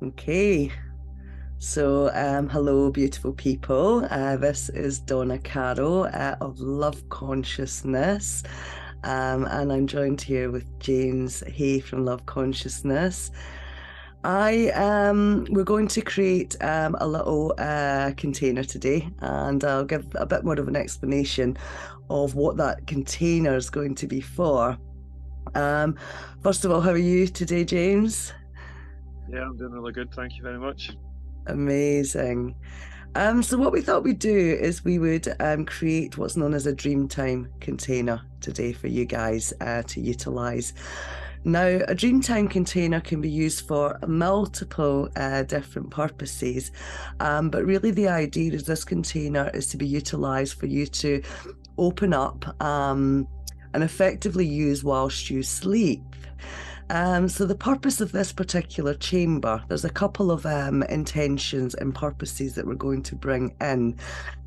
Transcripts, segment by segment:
Okay, so hello, beautiful people. This is Donna Carroll of Love Consciousness, and I'm joined here with James Hay from Love Consciousness. We're going to create a little container today, and I'll give a bit more of an explanation of what that container is going to be for. First of all, how are you today, James? Yeah, I'm doing really good. Thank you very much. Amazing. So what we thought we'd do is we would create what's known as a Dreamtime container today for you guys to utilize. Now, a Dreamtime container can be used for multiple different purposes, but really the idea is this container is to be utilized for you to open up and effectively use whilst you sleep. So the purpose of this particular chamber, there's a couple of intentions and purposes that we're going to bring in.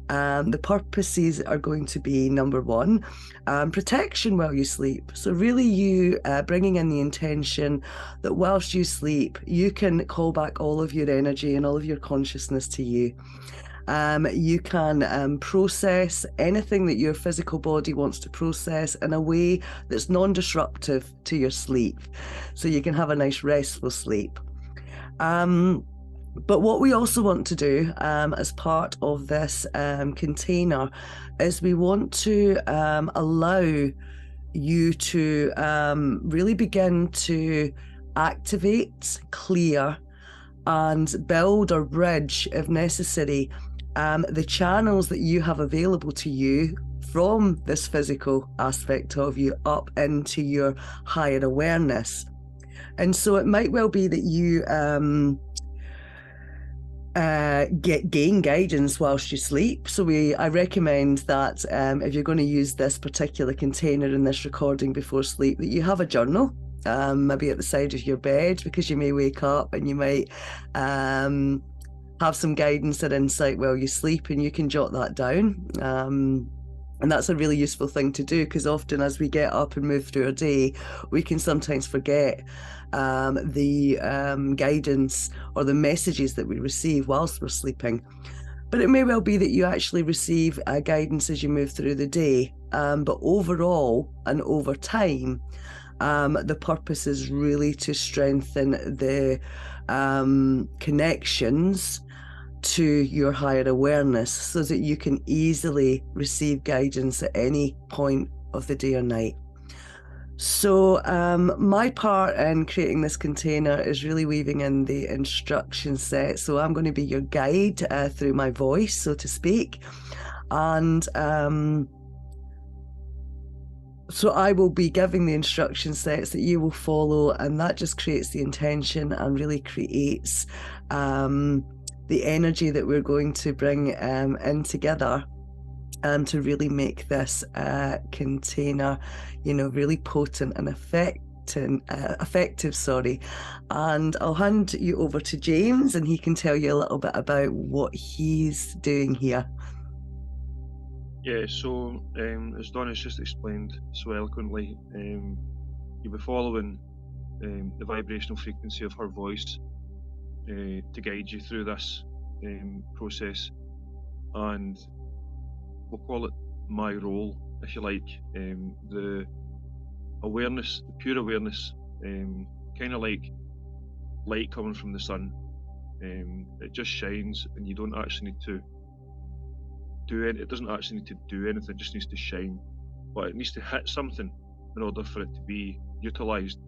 The purposes are going to be, number one, protection while you sleep. So really you bringing in the intention that whilst you sleep, you can call back all of your energy and all of your consciousness to you. You can process anything that your physical body wants to process in a way that's non-disruptive to your sleep. So you can have a nice restful sleep. But what we also want to do as part of this container is we want to allow you to really begin to activate, clear, and build or bridge, if necessary, the channels that you have available to you from this physical aspect of you up into your higher awareness. And so it might well be that you gain guidance whilst you sleep. So I recommend that if you're going to use this particular container in this recording before sleep, that you have a journal, maybe at the side of your bed, because you may wake up and you might have some guidance and insight while you sleep, and you can jot that down. And that's a really useful thing to do, because often as we get up and move through our day, we can sometimes forget the guidance or the messages that we receive whilst we're sleeping. But it may well be that you actually receive guidance as you move through the day. But overall and over time, the purpose is really to strengthen the connections to your higher awareness so that you can easily receive guidance at any point of the day or night. So my part in creating this container is really weaving in the instruction set. So I'm going to be your guide through my voice, so to speak. And so I will be giving the instruction sets that you will follow, and that just creates the intention and really creates the energy that we're going to bring in together and to really make this container, really potent and effective, sorry. And I'll hand you over to James, and he can tell you a little bit about what he's doing here. Yeah, so as Donna's just explained so eloquently, you'll be following the vibrational frequency of her voice to guide you through this process, and we'll call it my role, if you like. The awareness, the pure awareness, kind of like light coming from the sun. It just shines, and you don't actually need to do it. It doesn't actually need to do anything. It just needs to shine, but it needs to hit something in order for it to be utilized.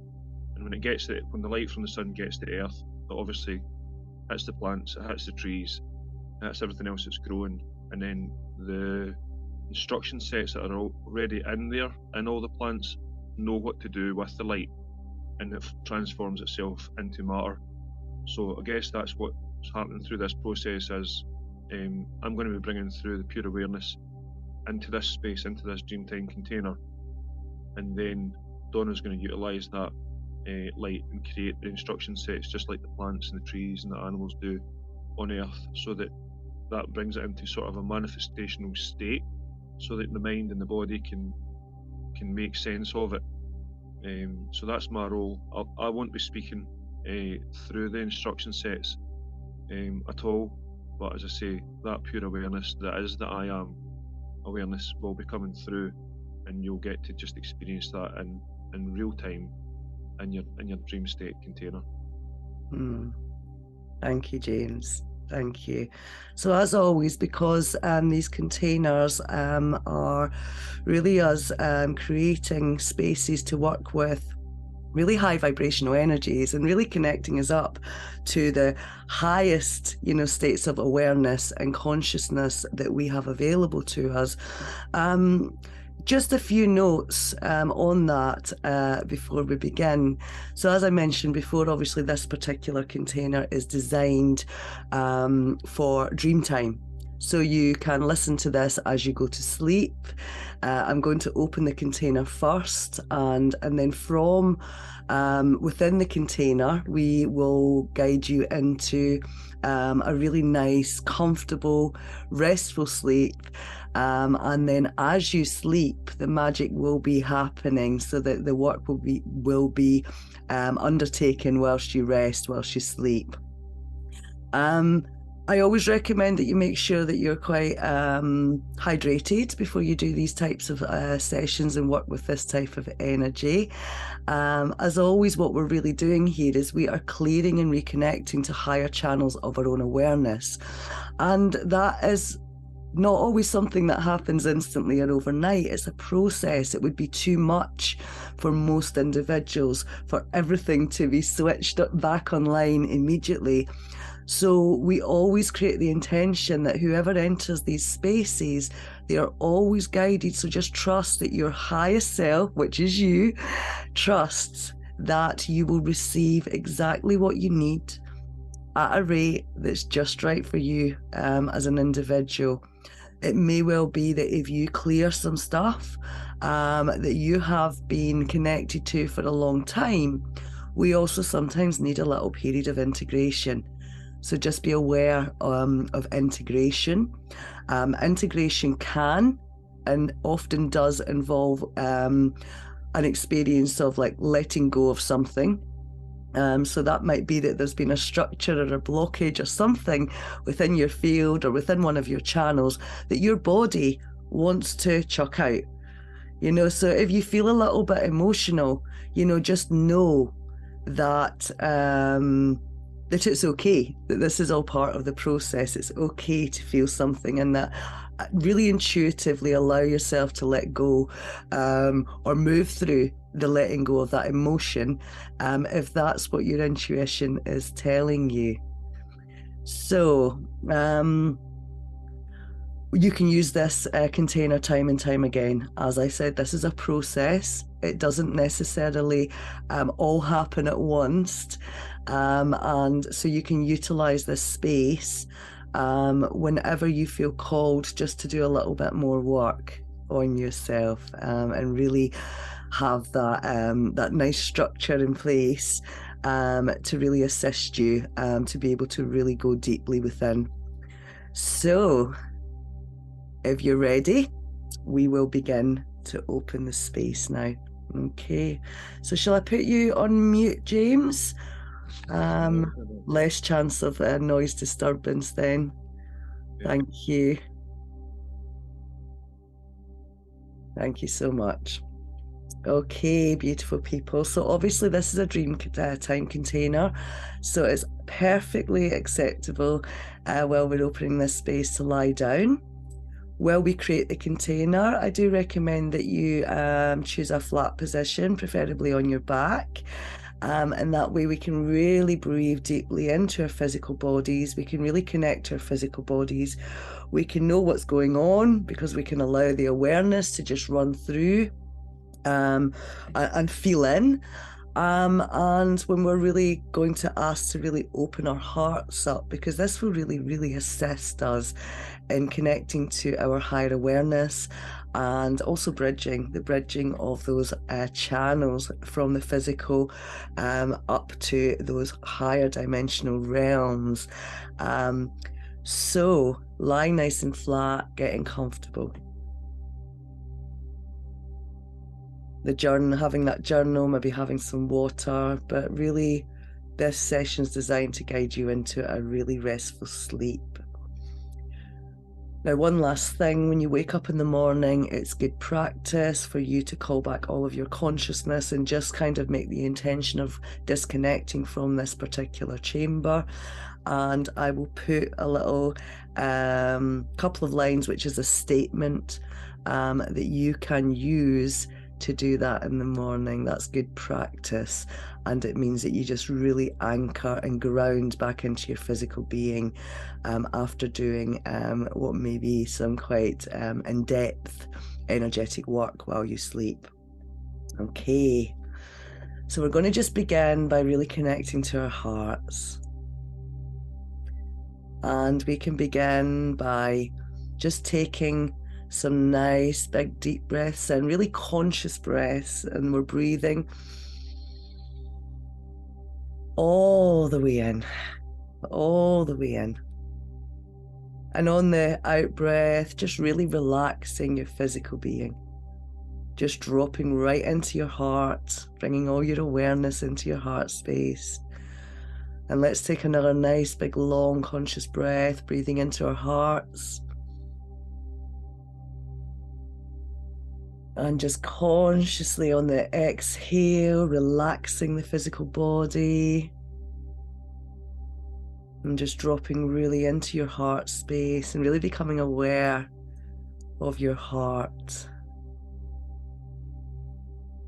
And when it gets it, when the light from the sun gets to Earth, it obviously hits the plants, it hits the trees, it hits everything else that's growing, and then the instruction sets that are already in there in all the plants know what to do with the light, and it transforms itself into matter. So I guess that's what's happening through this process is I'm going to be bringing through the pure awareness into this space, into this Dreamtime container, and then Donna's going to utilise that light and create the instruction sets just like the plants and the trees and the animals do on Earth, so that brings it into sort of a manifestational state, so that the mind and the body can make sense of it. So that's my role. I won't be speaking through the instruction sets at all. But as I say, that pure awareness that is the I am awareness will be coming through, and you'll get to just experience that in real time in your dream state container. Thank you, James. Thank you. So as always, because these containers are really us creating spaces to work with really high vibrational energies and really connecting us up to the highest, states of awareness and consciousness that we have available to us. Just a few notes on that before we begin. So as I mentioned before, obviously this particular container is designed for Dreamtime. So you can listen to this as you go to sleep. I'm going to open the container first, and then from within the container, we will guide you into a really nice, comfortable, restful sleep. And then as you sleep, the magic will be happening, so that the work will be undertaken whilst you rest, whilst you sleep. I always recommend that you make sure that you're quite hydrated before you do these types of sessions and work with this type of energy. As always, what we're really doing here is we are clearing and reconnecting to higher channels of our own awareness. And that is not always something that happens instantly or overnight. It's a process. It would be too much for most individuals for everything to be switched back online immediately. So we always create the intention that whoever enters these spaces, they are always guided. So just trust that your highest self, which is you, trusts that you will receive exactly what you need at a rate that's just right for you as an individual. It may well be that if you clear some stuff that you have been connected to for a long time, we also sometimes need a little period of integration. So just be aware of integration. Integration can and often does involve an experience of like letting go of something. So that might be that there's been a structure or a blockage or something within your field or within one of your channels that your body wants to chuck out. So if you feel a little bit emotional, just know that that it's okay, that this is all part of the process. It's okay to feel something, and that really intuitively allow yourself to let go or move through the letting go of that emotion if that's what your intuition is telling you. So you can use this container time and time again. As I said, this is a process. It doesn't necessarily all happen at once. And so you can utilize this space whenever you feel called just to do a little bit more work on yourself and really have that nice structure in place to really assist you to be able to really go deeply within. So if you're ready, we will begin to open the space now. Okay, so shall I put you on mute, James? Less chance of noise disturbance then. Yeah. Thank you. Thank you so much. Okay, beautiful people. So obviously this is a Dreamtime container, so it's perfectly acceptable while we're opening this space to lie down. While we create the container, I do recommend that you choose a flat position, preferably on your back. And that way we can really breathe deeply into our physical bodies. We can really connect to our physical bodies. We can know what's going on because we can allow the awareness to just run through and feel in. And when we're really going to ask to really open our hearts up, because this will really, really assist us in connecting to our higher awareness and also the bridging of those channels from the physical up to those higher dimensional realms. So lie nice and flat, getting comfortable. Having that journal, maybe having some water, but really This session is designed to guide you into a really restful sleep. Now, one last thing, when you wake up in the morning, it's good practice for you to call back all of your consciousness and just kind of make the intention of disconnecting from this particular chamber. And I will put a little couple of lines, which is a statement that you can use to do that in the morning. That's good practice, and it means that you just really anchor and ground back into your physical being after doing what may be some quite in-depth energetic work while you sleep. Okay, so we're going to just begin by really connecting to our hearts, and we can begin by just taking some nice big deep breaths in, really conscious breaths, and we're breathing all the way in, all the way in. And on the out breath, just really relaxing your physical being, just dropping right into your heart, bringing all your awareness into your heart space. And let's take another nice big long conscious breath, breathing into our hearts. And just consciously on the exhale, relaxing the physical body. And just dropping really into your heart space and really becoming aware of your heart.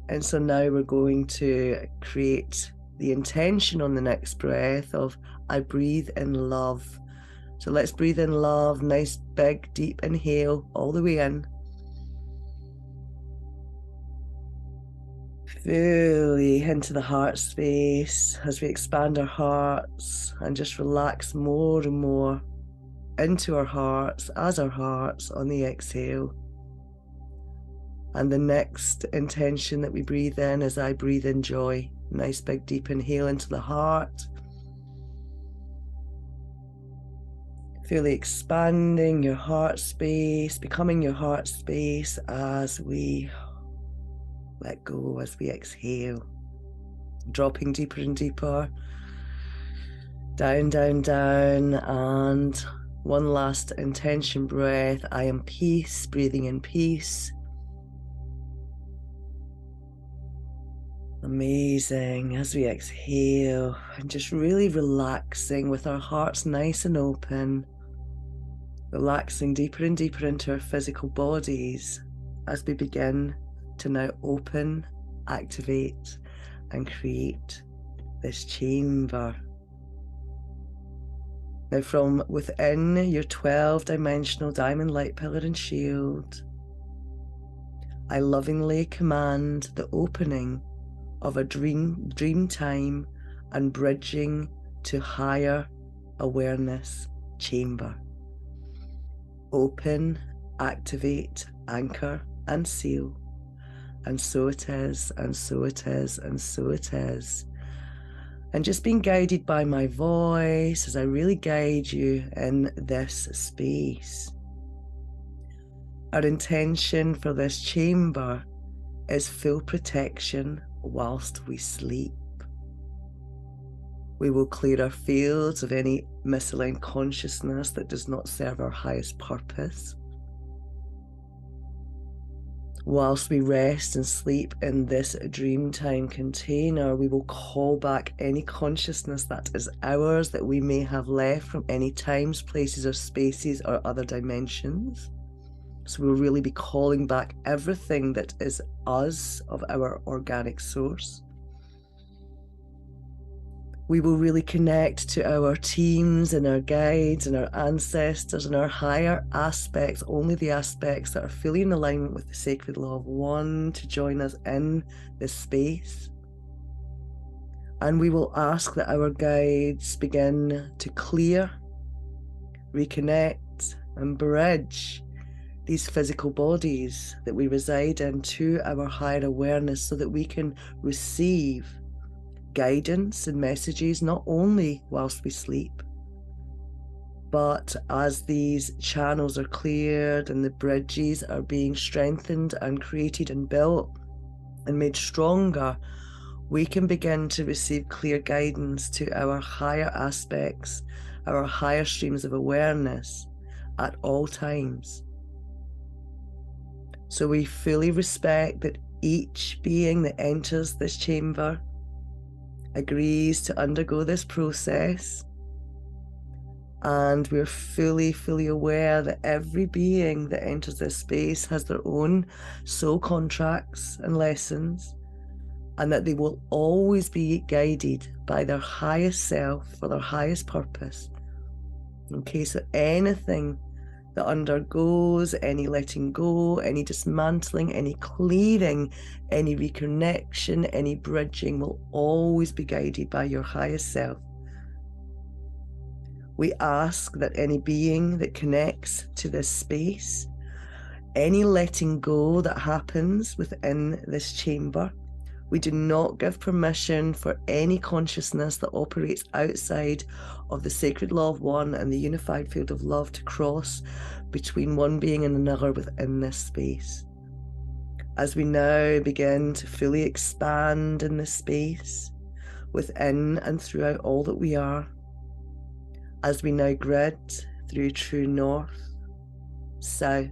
And so now we're going to create the intention on the next breath of I breathe in love. So let's breathe in love, nice big deep inhale all the way in. Fully into the heart space as we expand our hearts and just relax more and more into our hearts as our hearts on the exhale. And the next intention that we breathe in is I breathe in joy. Nice big deep inhale into the heart. Fully expanding your heart space, becoming your heart space as we let go, as we exhale. Dropping deeper and deeper. Down, down, down. And one last intention breath. I am peace, breathing in peace. Amazing. As we exhale and just really relaxing with our hearts nice and open, relaxing deeper and deeper into our physical bodies as we begin to now open, activate, and create this chamber. Now, from within your 12-dimensional diamond light pillar and shield, I lovingly command the opening of a dream time and bridging to higher awareness chamber. Open, activate, anchor, and seal. And so it is, and so it is, and so it is. And just being guided by my voice as I really guide you in this space. Our intention for this chamber is full protection whilst we sleep. We will clear our fields of any misaligned consciousness that does not serve our highest purpose. Whilst we rest and sleep in this Dreamtime container, we will call back any consciousness that is ours that we may have left from any times, places, or spaces or other dimensions. So we'll really be calling back everything that is us of our organic source. We will really connect to our teams and our guides and our ancestors and our higher aspects, only the aspects that are fully in alignment with the sacred law of one, to join us in this space. And we will ask that our guides begin to clear, reconnect, and bridge these physical bodies that we reside in to our higher awareness so that we can receive guidance and messages not only whilst we sleep, but as these channels are cleared and the bridges are being strengthened and created and built and made stronger, we can begin to receive clear guidance to our higher aspects, our higher streams of awareness at all times. So we fully respect that each being that enters this chamber agrees to undergo this process. And we're fully aware that every being that enters this space has their own soul contracts and lessons, and that they will always be guided by their highest self for their highest purpose. In case of anything that undergoes any letting go, any dismantling, any clearing, any reconnection, any bridging will always be guided by your highest self. We ask that any being that connects to this space, any letting go that happens within this chamber, we do not give permission for any consciousness that operates outside of the sacred law of one and the unified field of love to cross between one being and another within this space. As we now begin to fully expand in this space, within and throughout all that we are, as we now grid through true north, south,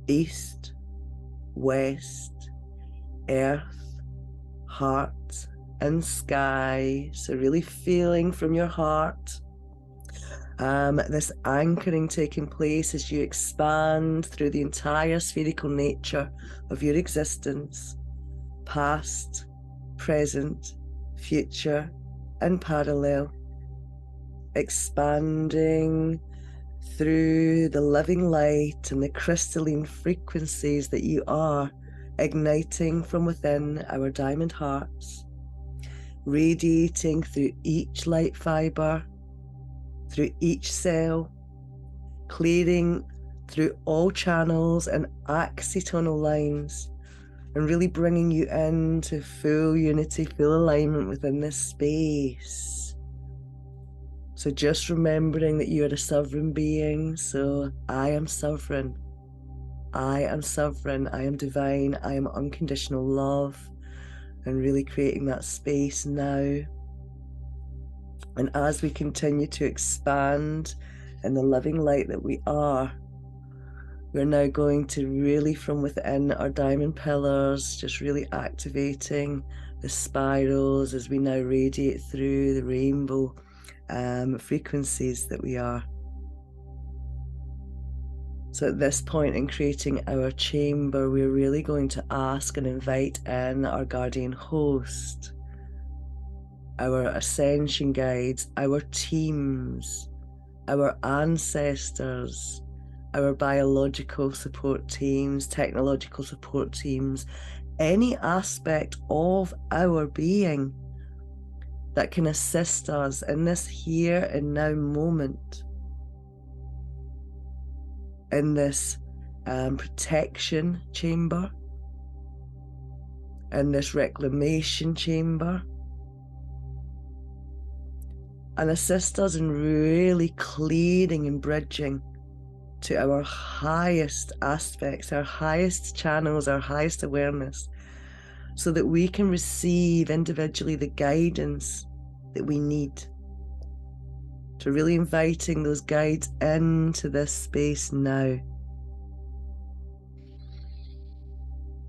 east, west, earth, heart, and sky. So really feeling from your heart this anchoring taking place as you expand through the entire spherical nature of your existence, past, present, future, and parallel. Expanding through the living light and the crystalline frequencies that you are, igniting from within our diamond hearts, radiating through each light fiber, through each cell, clearing through all channels and axonal lines, and really bringing you into full unity, full alignment within this space. So just remembering that you are a sovereign being. So I am sovereign. I am sovereign. I am divine. I am unconditional love. And really creating that space now. And as we continue to expand in the living light that we are, we're now going to really from within our diamond pillars, just really activating the spirals as we now radiate through the rainbow frequencies that we are. So at this point in creating our chamber, we're really going to ask and invite in our guardian host, our ascension guides, our teams, our ancestors, our biological support teams, technological support teams, any aspect of our being that can assist us in this here and now moment, in this protection chamber, in this reclamation chamber, and assist us in really clearing and bridging to our highest aspects, our highest channels, our highest awareness, so that we can receive individually the guidance that we need. So really inviting those guides into this space now.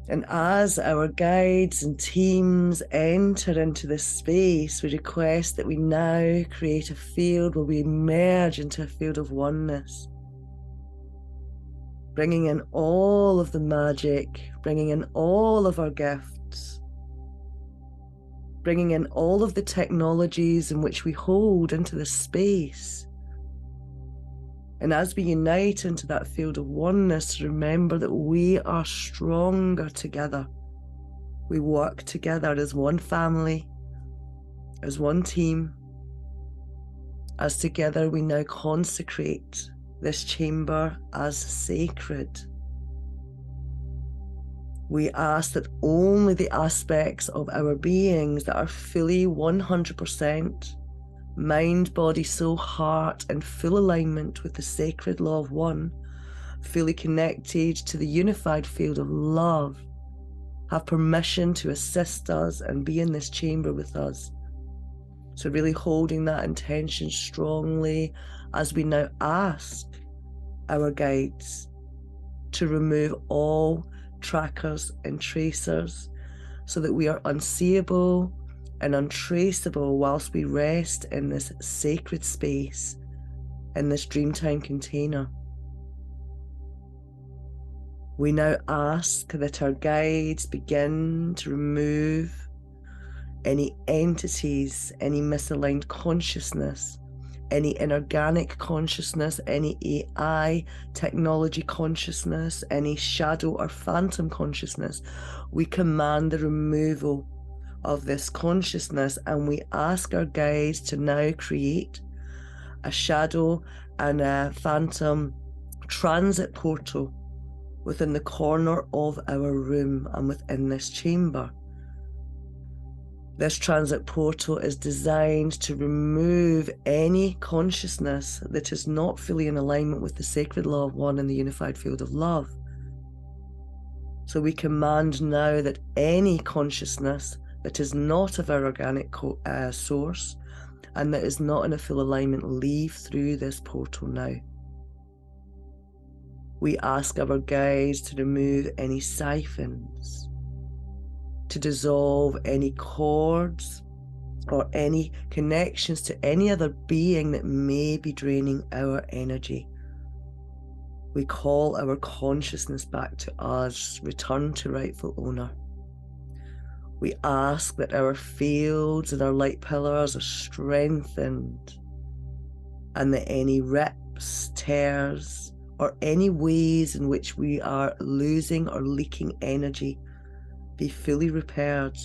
And as our guides and teams enter into this space, we request that we now create a field where we merge into a field of oneness, bringing in all of the magic, bringing in all of our gifts, bringing in all of the technologies in which we hold into this space. And as we unite into that field of oneness, remember that we are stronger together. We work together as one family, as one team, as together we now consecrate this chamber as sacred. We ask that only the aspects of our beings that are fully 100% mind, body, soul, heart, in full alignment with the sacred law of one, fully connected to the unified field of love, have permission to assist us and be in this chamber with us. So really holding that intention strongly as we now ask our guides to remove all trackers and tracers so that we are unseeable and untraceable whilst we rest in this sacred space, in this Dreamtime container. We now ask that our guides begin to remove any entities, any misaligned consciousness, any inorganic consciousness, any AI technology consciousness, any shadow or phantom consciousness. We command the removal of this consciousness, and we ask our guides to now create a shadow and a phantom transit portal within the corner of our room and within this chamber. This transit portal is designed to remove any consciousness that is not fully in alignment with the sacred law of one in the unified field of love. So we command now that any consciousness that is not of our organic source and that is not in a full alignment leave through this portal now. We ask our guides to remove any siphons, to dissolve any cords or any connections to any other being that may be draining our energy. We call our consciousness back to us, return to rightful owner. We ask that our fields and our light pillars are strengthened and that any rips, tears, or any ways in which we are losing or leaking energy be fully repaired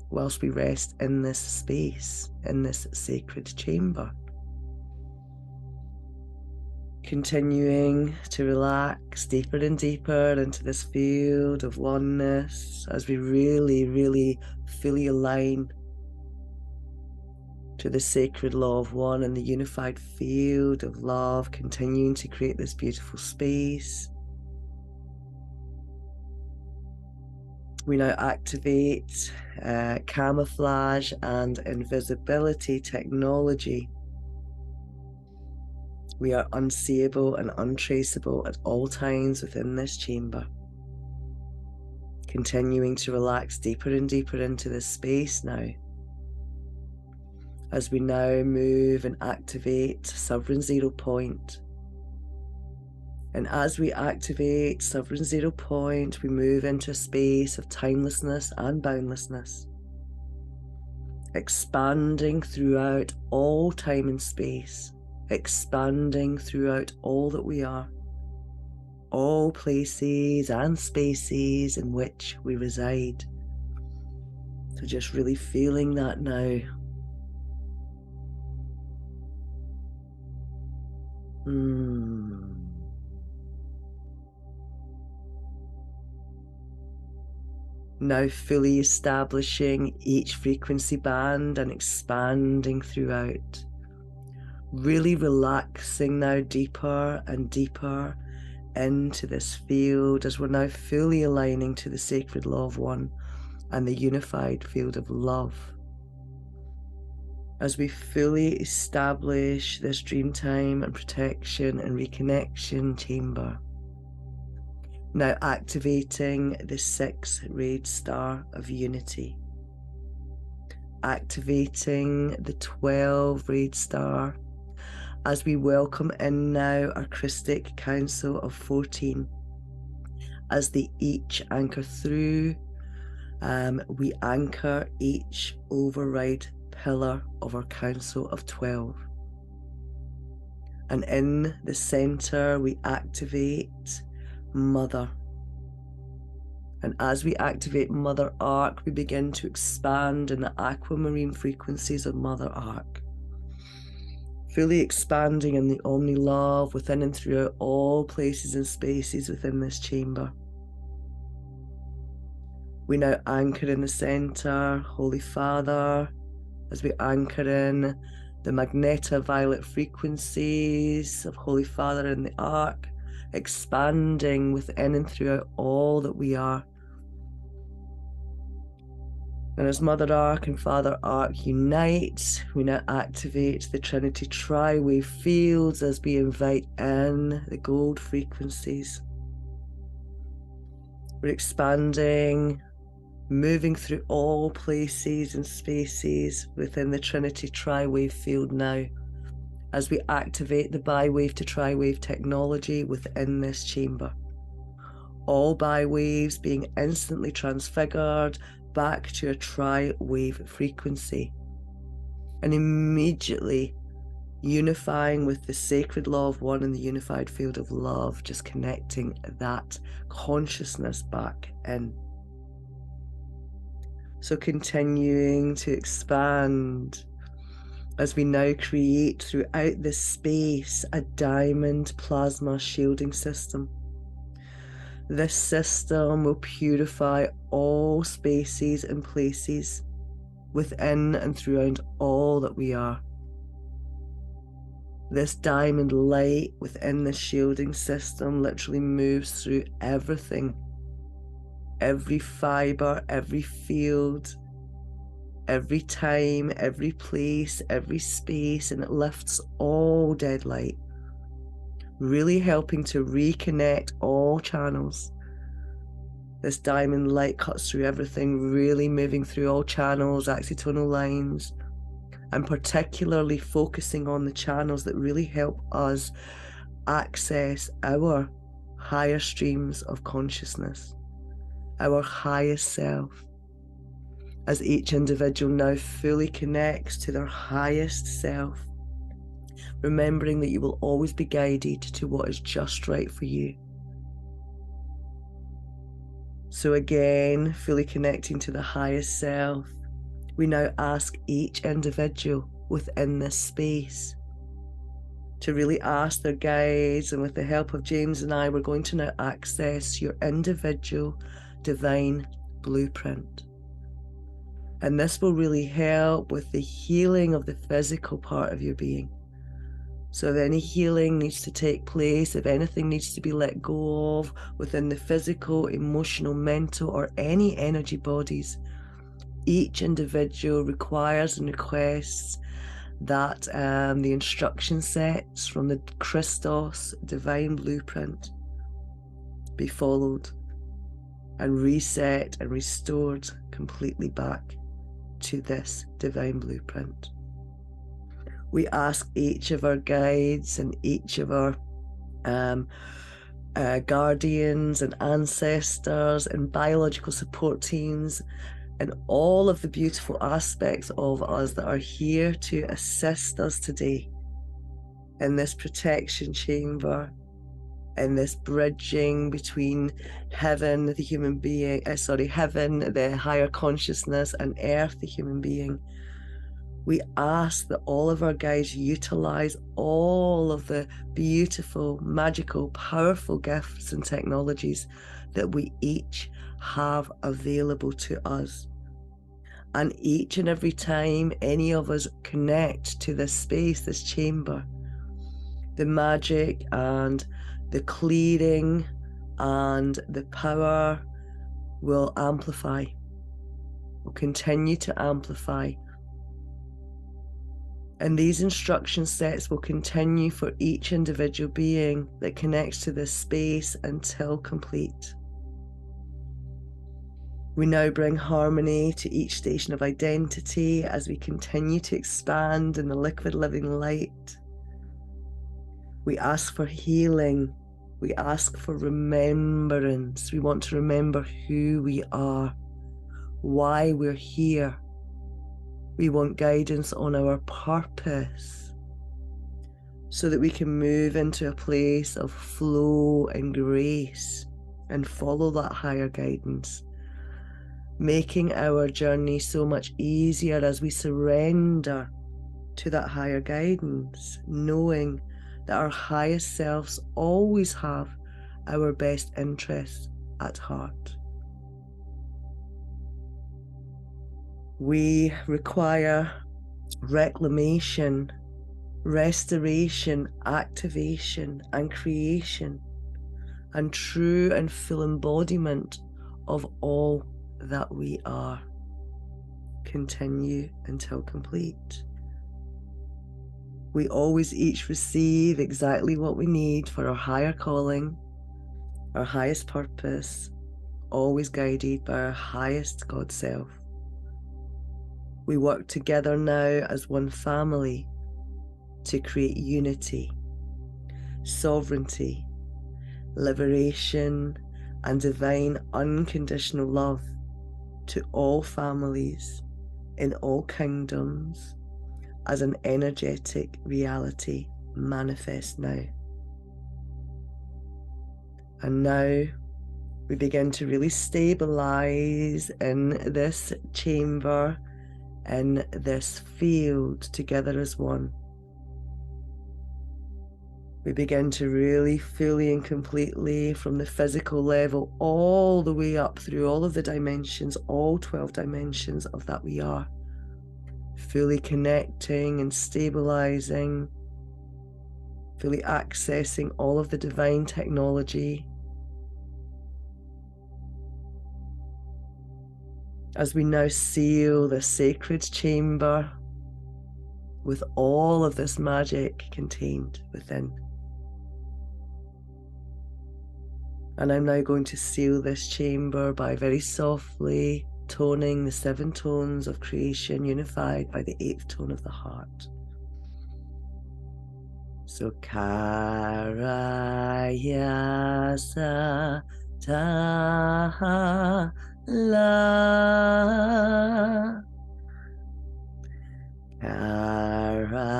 whilst we rest in this space, in this sacred chamber. Continuing to relax deeper and deeper into this field of oneness as we really, really fully align to the sacred law of one and the unified field of love, continuing to create this beautiful space. We now activate camouflage and invisibility technology. We are unseeable and untraceable at all times within this chamber. Continuing to relax deeper and deeper into this space now. As we now move and activate Sovereign Zero Point. And as we activate Sovereign Zero Point, we move into a space of timelessness and boundlessness, expanding throughout all time and space, expanding throughout all that we are, all places and spaces in which we reside. So just really feeling that now. Now fully establishing each frequency band and expanding throughout. Really relaxing now deeper and deeper into this field as we're now fully aligning to the sacred law of one and the unified field of love. As we fully establish this Dreamtime and protection and reconnection chamber. Now activating the 6 rayed star of unity. Activating the 12 rayed star as we welcome in now our Krystic Council of 14. As they each anchor through, we anchor each override pillar of our Council of 12. And in the center, we activate Mother. And as we activate Mother Arc, we begin to expand in the aquamarine frequencies of Mother Arc. Fully expanding in the Omni Love within and throughout all places and spaces within this chamber. We now anchor in the center, Holy Father, as we anchor in the magneta-violet frequencies of Holy Father in the Arc, expanding within and throughout all that we are. And as Mother Arc and Father Arc unite, we now activate the Trinity Tri-Wave fields as we invite in the gold frequencies. We're expanding, moving through all places and spaces within the Trinity Tri-Wave field now, as we activate the bi-wave to tri-wave technology within this chamber. All bi-waves being instantly transfigured back to a tri-wave frequency, and immediately unifying with the sacred law of one in the unified field of love, just connecting that consciousness back in. So continuing to expand as we now create throughout this space a diamond plasma shielding system. This system will purify all spaces and places within and throughout all that we are. This diamond light within the shielding system literally moves through everything, every fiber, every field, every time, every place, every space, and it lifts all dead light, really helping to reconnect all channels. This diamond light cuts through everything, really moving through all channels, axitonal lines, and particularly focusing on the channels that really help us access our higher streams of consciousness, our highest self, as each individual now fully connects to their highest self, remembering that you will always be guided to what is just right for you. So again, fully connecting to the highest self, we now ask each individual within this space to really ask their guides, and with the help of James and I, we're going to now access your individual divine blueprint. And this will really help with the healing of the physical part of your being. So if any healing needs to take place, if anything needs to be let go of within the physical, emotional, mental, or any energy bodies, each individual requires and requests that the instruction sets from the Christos divine blueprint be followed and reset and restored completely back to this divine blueprint. We ask each of our guides and each of our guardians and ancestors and biological support teams and all of the beautiful aspects of us that are here to assist us today in this protection chamber, in this bridging between heaven, the human being, heaven, the higher consciousness, and earth, the human being. We ask that all of our guides utilize all of the beautiful, magical, powerful gifts and technologies that we each have available to us. And each and every time any of us connect to this space, this chamber, the magic and the clearing and the power will amplify, will continue to amplify. And these instruction sets will continue for each individual being that connects to this space until complete. We now bring harmony to each station of identity as we continue to expand in the liquid living light. We ask for healing. We ask for remembrance. We want to remember who we are, why we're here. We want guidance on our purpose so that we can move into a place of flow and grace and follow that higher guidance, making our journey so much easier as we surrender to that higher guidance, knowing that our highest selves always have our best interests at heart. We require reclamation, restoration, activation, and creation, and true and full embodiment of all that we are. continue until complete. We always each receive exactly what we need for our higher calling, our highest purpose, always guided by our highest God self. We work together now as one family to create unity, sovereignty, liberation, and divine unconditional love to all families in all kingdoms as an energetic reality manifests now. And now we begin to really stabilize in this chamber, in this field, together as one. We begin to really fully and completely, from the physical level all the way up through all of the dimensions, all 12 dimensions of that we are, fully connecting and stabilizing, fully accessing all of the divine technology. As we now seal the sacred chamber with all of this magic contained within. And I'm now going to seal this chamber by very softly toning the 7 tones of creation unified by the 8th tone of the heart. So Karaya Sa Ta La Karaya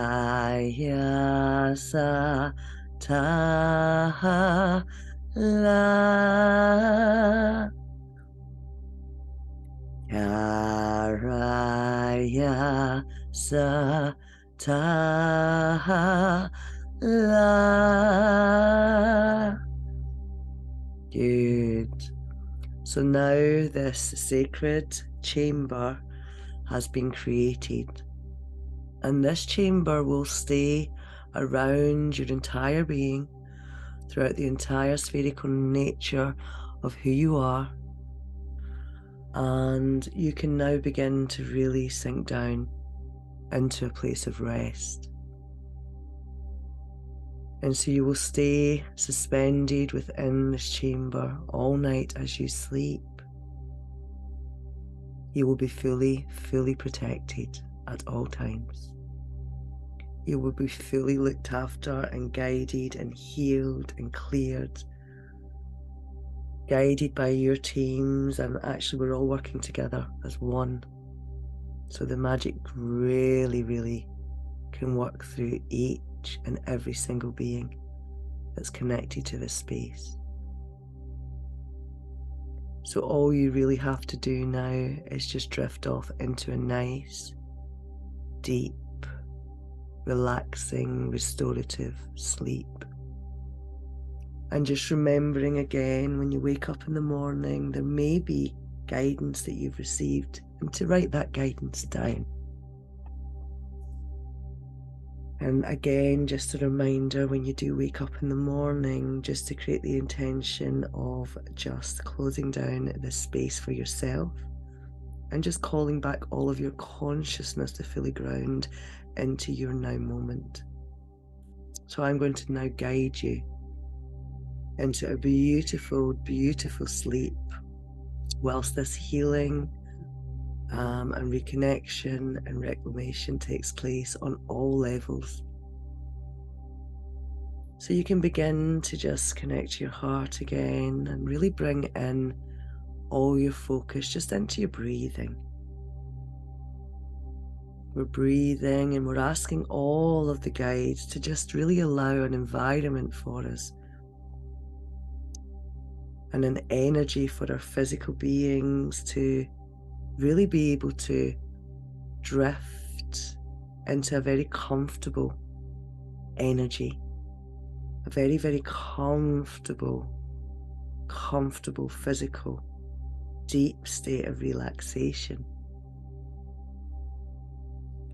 Sa Ta La Karaya Sa Ta La. Good. So now this sacred chamber has been created, and this chamber will stay around your entire being, throughout the entire spherical nature of who you are. And you can now begin to really sink down into a place of rest. And so you will stay suspended within this chamber all night as you sleep. You will be fully, fully protected at all times. You will be fully looked after and guided and healed and cleared, guided by your teams, and actually we're all working together as one. So the magic really, really can work through each and every single being that's connected to this space. So all you really have to do now is just drift off into a nice, deep, relaxing, restorative sleep. And just remembering again, when you wake up in the morning, there may be guidance that you've received, and to write that guidance down. And again, just a reminder, when you do wake up in the morning, just to create the intention of just closing down this space for yourself and just calling back all of your consciousness to fully ground into your now moment. So I'm going to now guide you into a beautiful, beautiful sleep whilst this healing and reconnection and reclamation takes place on all levels. So you can begin to just connect your heart again and really bring in all your focus just into your breathing. We're breathing and we're asking all of the guides to just really allow an environment for us and an energy for our physical beings to really be able to drift into a very comfortable energy, a very, very comfortable physical, deep state of relaxation.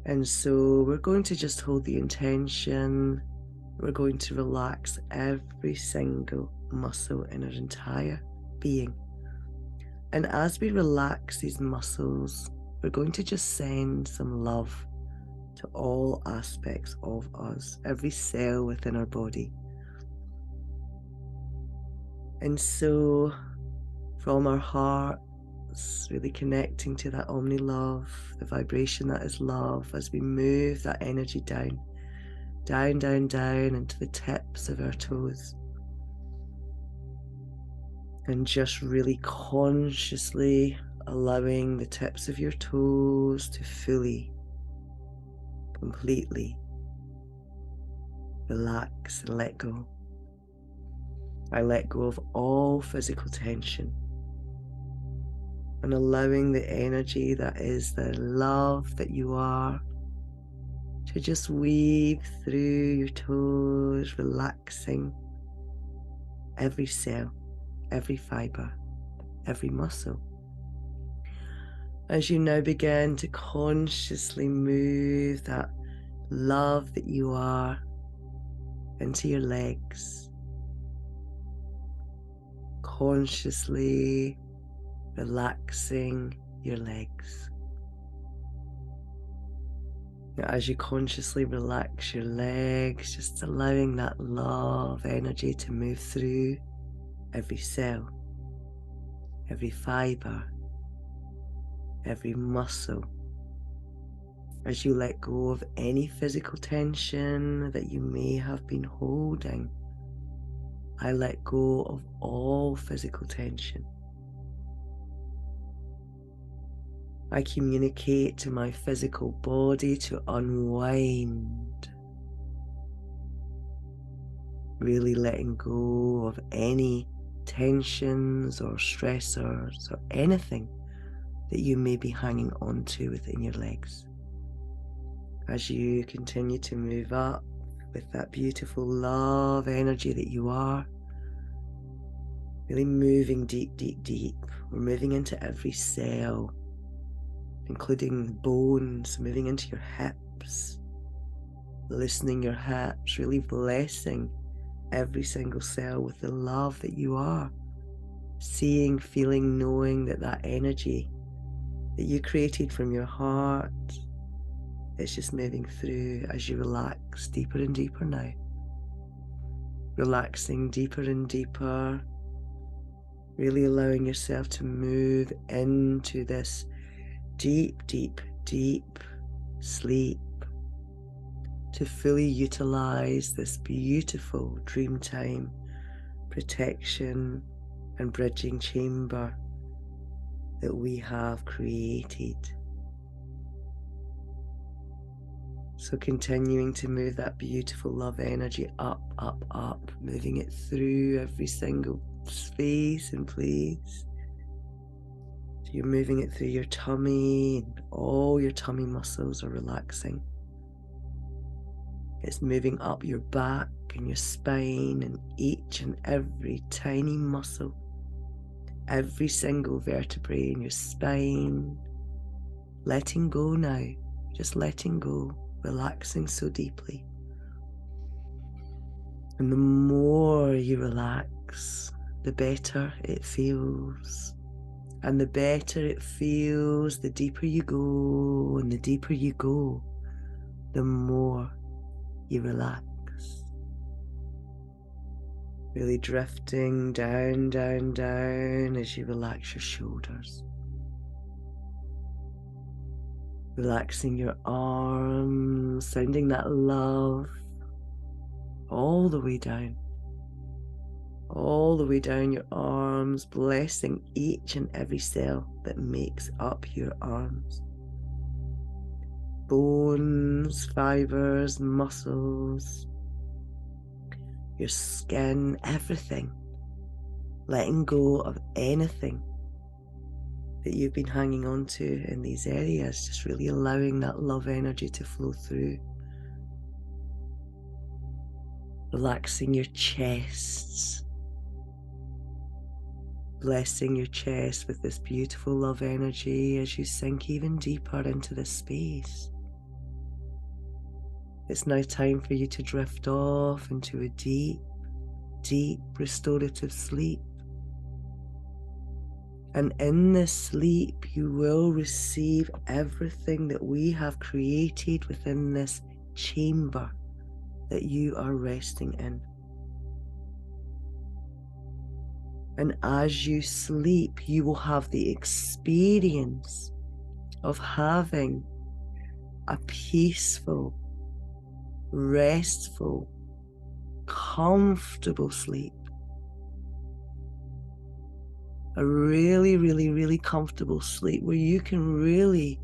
And so we're going to just hold the intention. We're going to relax every single muscle in our entire being. And as we relax these muscles, we're going to just send some love to all aspects of us, every cell within our body. And so from our hearts, really connecting to that omni love, the vibration that is love, as we move that energy down, down, down, down into the tips of our toes. And just really consciously allowing the tips of your toes to fully, completely relax and let go. I let go of all physical tension and allowing the energy that is the love that you are to just weave through your toes, relaxing every cell, every fiber, every muscle. As you now begin to consciously move that love that you are into your legs, consciously relaxing your legs. Now, as you consciously relax your legs, just allowing that love energy to move through every cell, every fiber, every muscle. As you let go of any physical tension that you may have been holding, I let go of all physical tension. I communicate to my physical body to unwind, really letting go of any tensions or stressors or anything that you may be hanging on to within your legs. As you continue to move up with that beautiful love energy that you are, really moving deep, deep, deep. We're moving into every cell, including the bones, moving into your hips, loosening your hips, really blessing every single cell with the love that you are. Seeing, feeling, knowing that that energy that you created from your heart is just moving through as you relax deeper and deeper now. Relaxing deeper and deeper, really allowing yourself to move into this deep, deep, deep sleep, to fully utilize this beautiful Dreamtime protection and bridging chamber that we have created. So continuing to move that beautiful love energy up, up, up, moving it through every single space and place. So you're moving it through your tummy, and all your tummy muscles are relaxing. It's moving up your back and your spine and each and every tiny muscle, every single vertebrae in your spine. Letting go now, just letting go, relaxing so deeply. And the more you relax, the better it feels. And the better it feels, the deeper you go, and the deeper you go, the more you relax. Really drifting down, down, down as you relax your shoulders. Relaxing your arms, sending that love all the way down your arms, blessing each and every cell that makes up your arms. Bones, fibers, muscles, your skin, everything. Letting go of anything that you've been hanging on to in these areas, just really allowing that love energy to flow through. Relaxing your chests, blessing your chest with this beautiful love energy as you sink even deeper into this space. It's now time for you to drift off into a deep, deep restorative sleep. And in this sleep, you will receive everything that we have created within this chamber that you are resting in. And as you sleep, you will have the experience of having a peaceful, restful, comfortable sleep. A really, really, really comfortable sleep where you can really,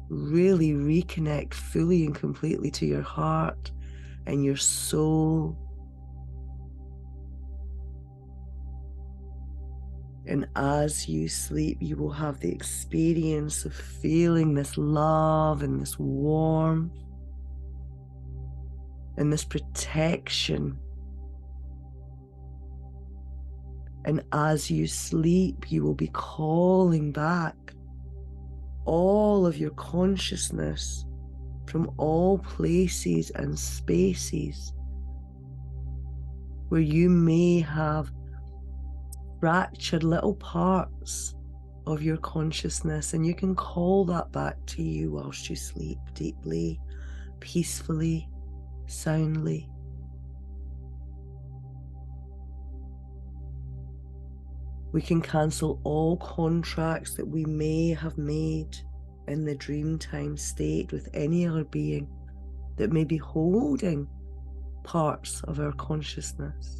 really reconnect fully and completely to your heart and your soul. And as you sleep, you will have the experience of feeling this love and this warmth and this protection. And as you sleep, you will be calling back all of your consciousness from all places and spaces where you may have fractured little parts of your consciousness, and you can call that back to you whilst you sleep deeply, peacefully, soundly. We can cancel all contracts that we may have made in the dreamtime state with any other being that may be holding parts of our consciousness.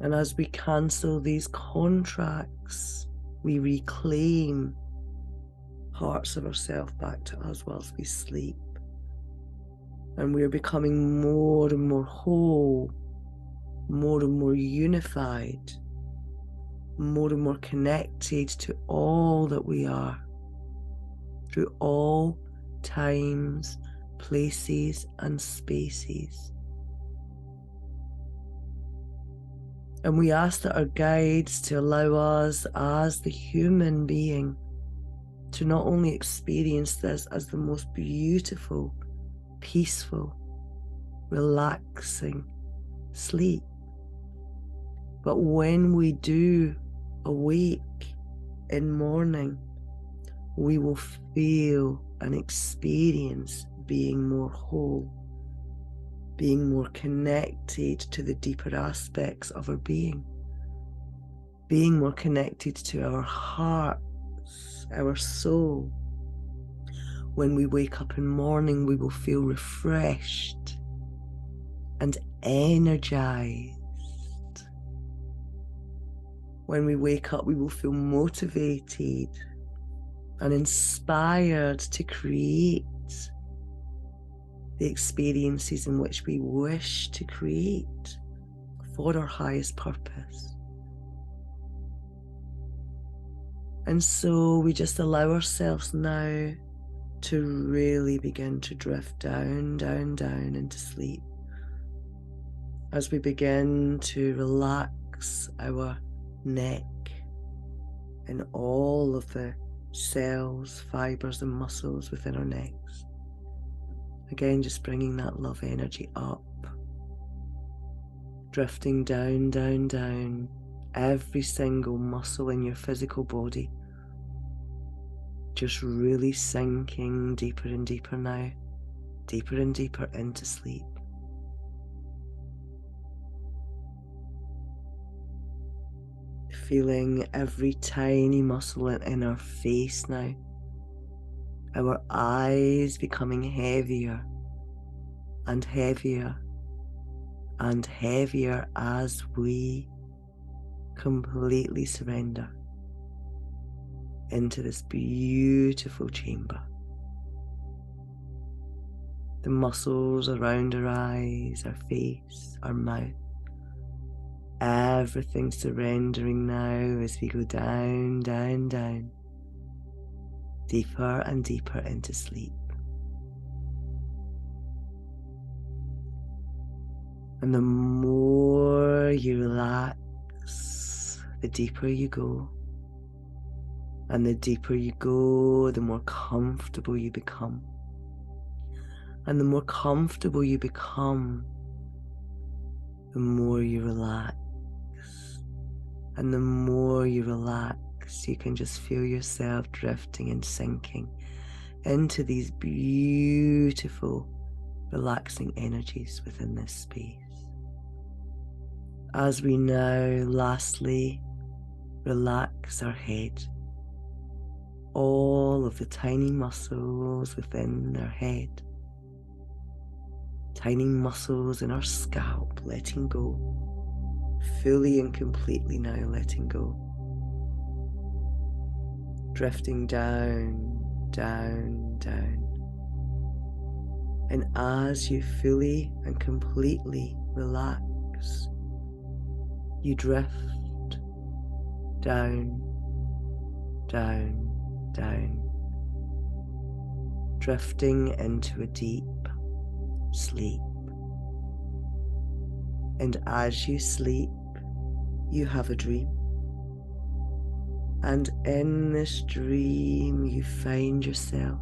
And as we cancel these contracts, we reclaim parts of ourselves back to us whilst we sleep. And we're becoming more and more whole, more and more unified, more and more connected to all that we are through all times, places, and spaces. And we ask that our guides to allow us as the human being to not only experience this as the most beautiful, peaceful, relaxing sleep, but when we do awake in morning, we will feel and experience being more whole, being more connected to the deeper aspects of our being more connected to our hearts, our soul. When we wake up in morning, we will feel refreshed and energized. When we wake up, we will feel motivated and inspired to create the experiences in which we wish to create for our highest purpose. And so we just allow ourselves now to really begin to drift down, down, down into sleep as we begin to relax our neck and all of the cells, fibers, and muscles within our necks. Again, just bringing that love energy up, drifting down, down, down, every single muscle in your physical body, just really sinking deeper and deeper now, deeper and deeper into sleep. Feeling every tiny muscle in our face now, our eyes becoming heavier and heavier and heavier as we completely surrender into this beautiful chamber. The muscles around our eyes, our face, our mouth, everything surrendering now as we go down, down, down, deeper and deeper into sleep. And the more you relax, the deeper you go. And the deeper you go, the more comfortable you become. And the more comfortable you become, the more you relax. And the more you relax, you can just feel yourself drifting and sinking into these beautiful, relaxing energies within this space. As we now lastly relax our head, all of the tiny muscles within our head, tiny muscles in our scalp, letting go, fully and completely now letting go, drifting down, down, down. And as you fully and completely relax, you drift down, down, down, drifting into a deep sleep. And as you sleep, you have a dream. And in this dream, you find yourself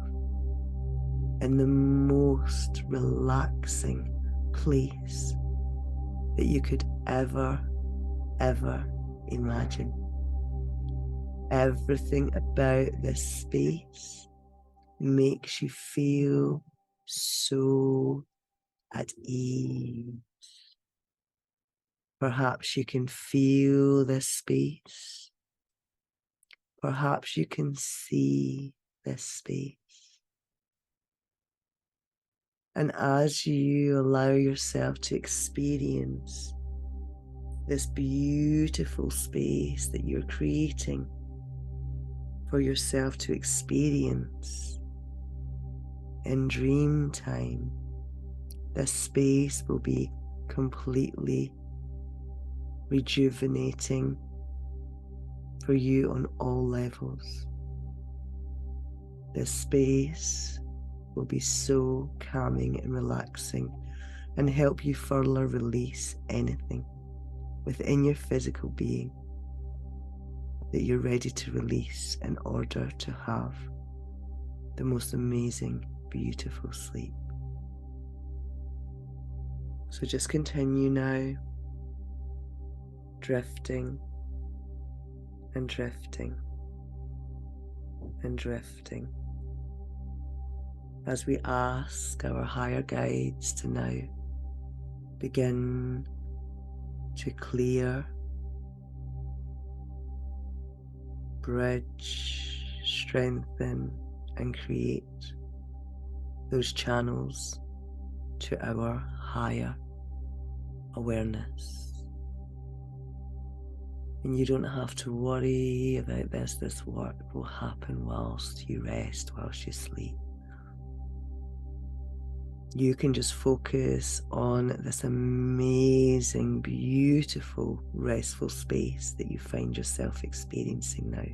in the most relaxing place that you could ever imagine. Everything about this space makes you feel so at ease. Perhaps you can feel this space. Perhaps you can see this space. And as you allow yourself to experience this beautiful space that you're creating for yourself to experience in dream time, this space will be completely rejuvenating for you on all levels. This space will be so calming and relaxing and help you further release anything within your physical being that you're ready to release in order to have the most amazing, beautiful sleep. So just continue now, drifting and drifting and drifting, as we ask our higher guides to now begin to clear, bridge, strengthen, and create those channels to our higher awareness. And you don't have to worry about this. This work will happen whilst you rest, whilst you sleep. You can just focus on this amazing, beautiful, restful space that you find yourself experiencing now.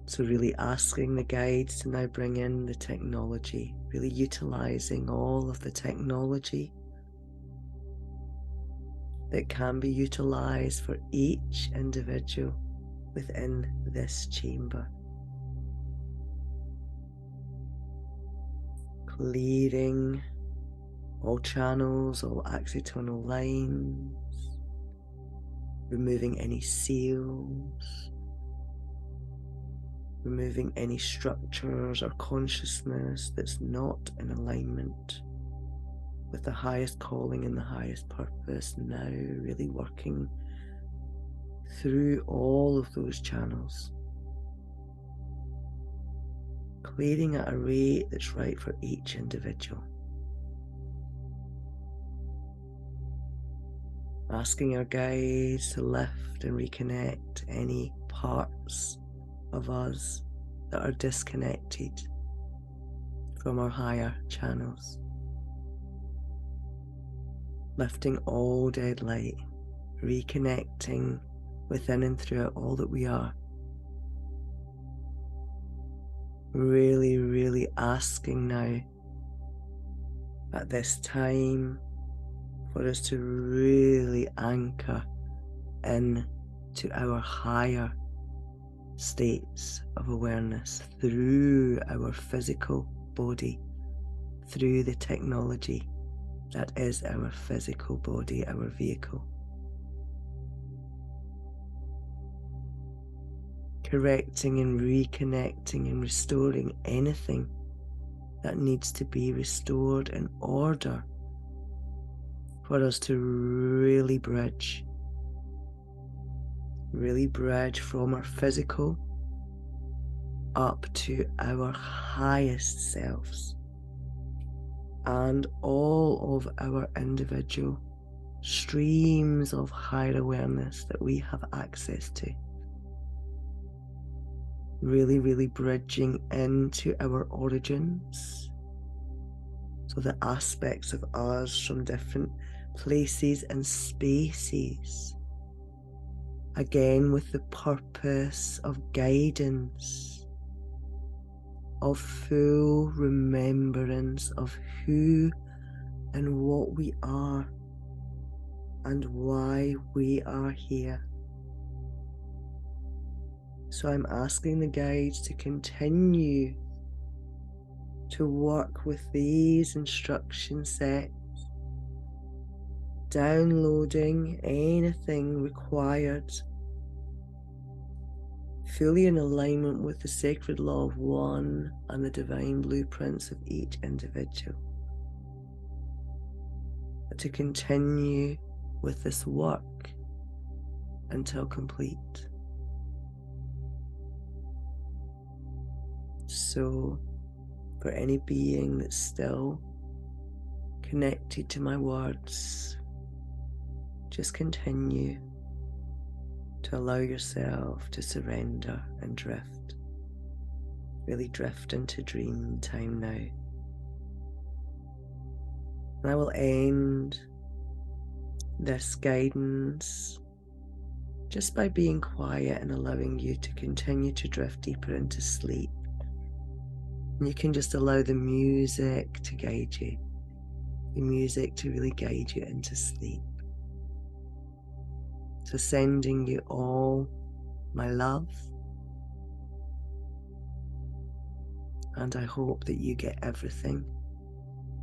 So really asking the guides to now bring in the technology, really utilizing all of the technology that can be utilized for each individual within this chamber. Clearing all channels, all accidental lines, removing any seals, removing any structures or consciousness that's not in alignment with the highest calling and the highest purpose. Now really working through all of those channels, clearing at a rate that's right for each individual. Asking our guides to lift and reconnect any parts of us that are disconnected from our higher channels. Lifting all dead light, reconnecting within and throughout all that we are. Really asking now at this time for us to really anchor in to our higher states of awareness through our physical body, through the technology that is our physical body, our vehicle. correcting and reconnecting and restoring anything that needs to be restored in order for us to really bridge from our physical up to our highest selves and all of our individual streams of higher awareness that we have access to. Really bridging into our origins. So the aspects of us from different places and spaces. Again, with the purpose of guidance, of full remembrance of who and what we are and why we are here. So I'm asking the guides to continue to work with these instruction sets, downloading anything required, fully in alignment with the sacred law of one and the divine blueprints of each individual. But to continue with this work until complete. So, for any being that's still connected to my words, just continue to allow yourself to surrender and drift. Really drift into dream time now. And I will end this guidance just by being quiet and allowing you to continue to drift deeper into sleep. And you can just allow the music to guide you, the music to really guide you into sleep. So sending you all my love, and I hope that you get everything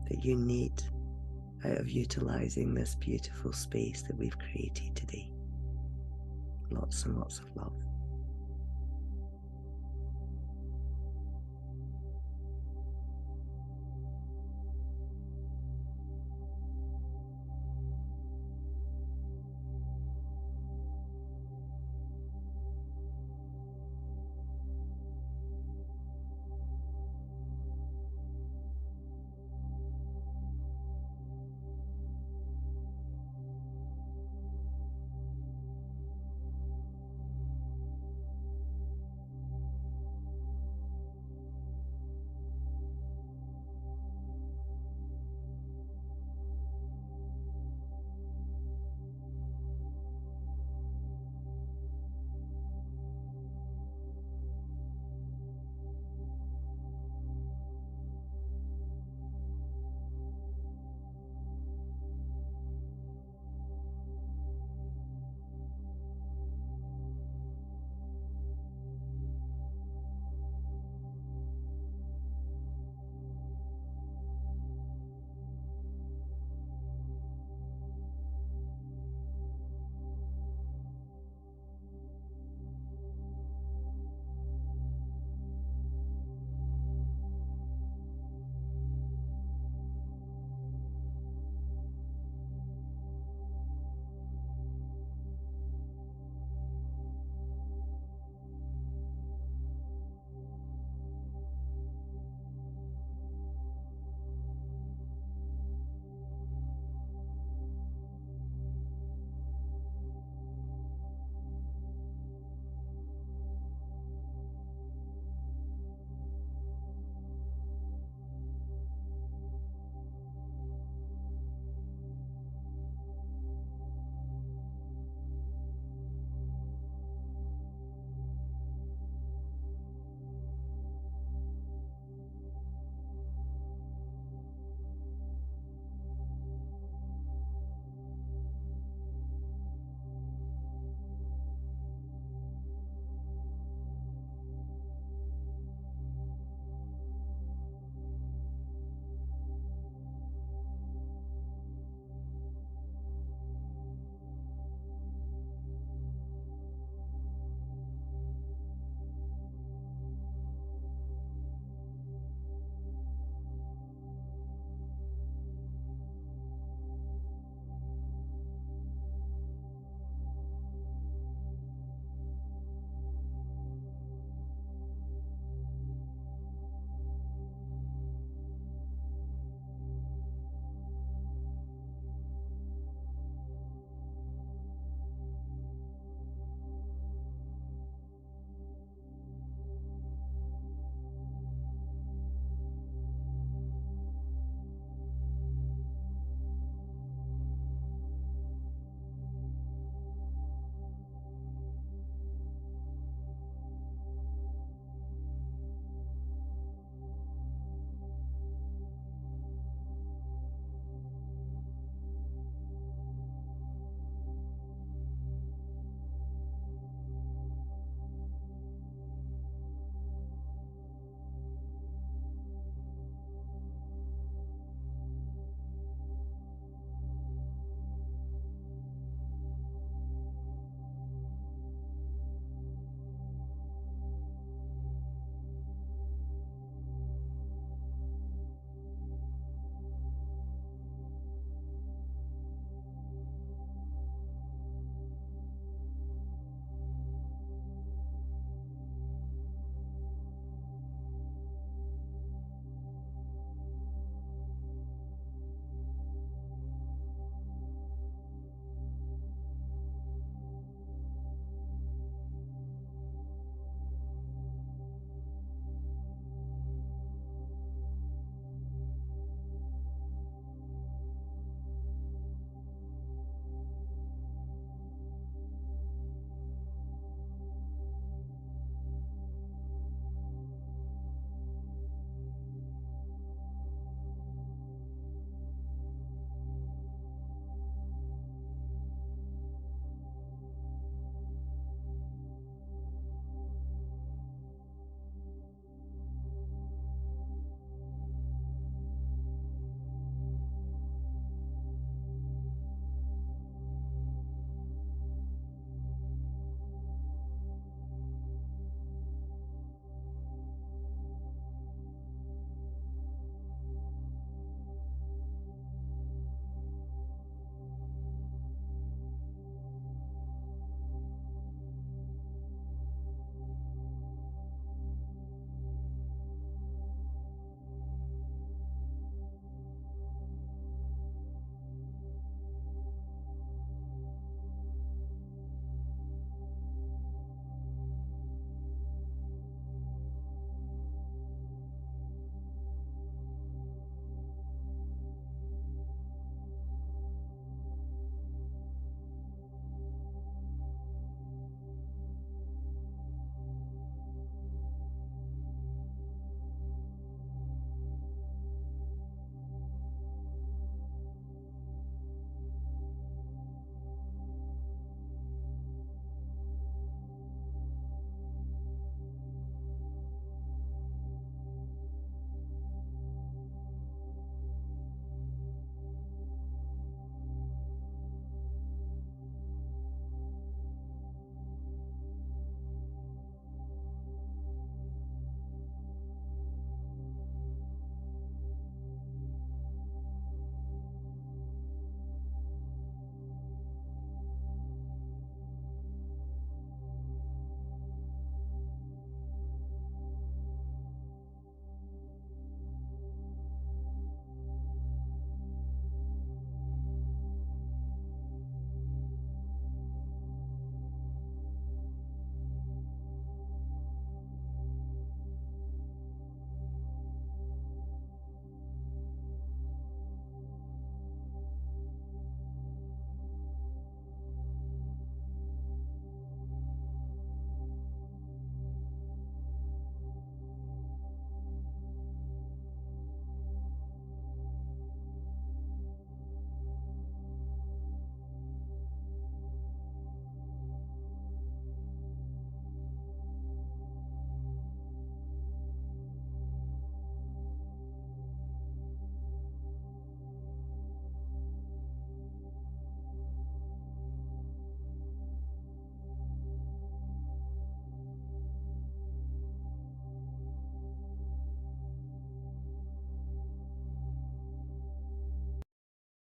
that you need out of utilizing this beautiful space that we've created today. Lots and lots of love.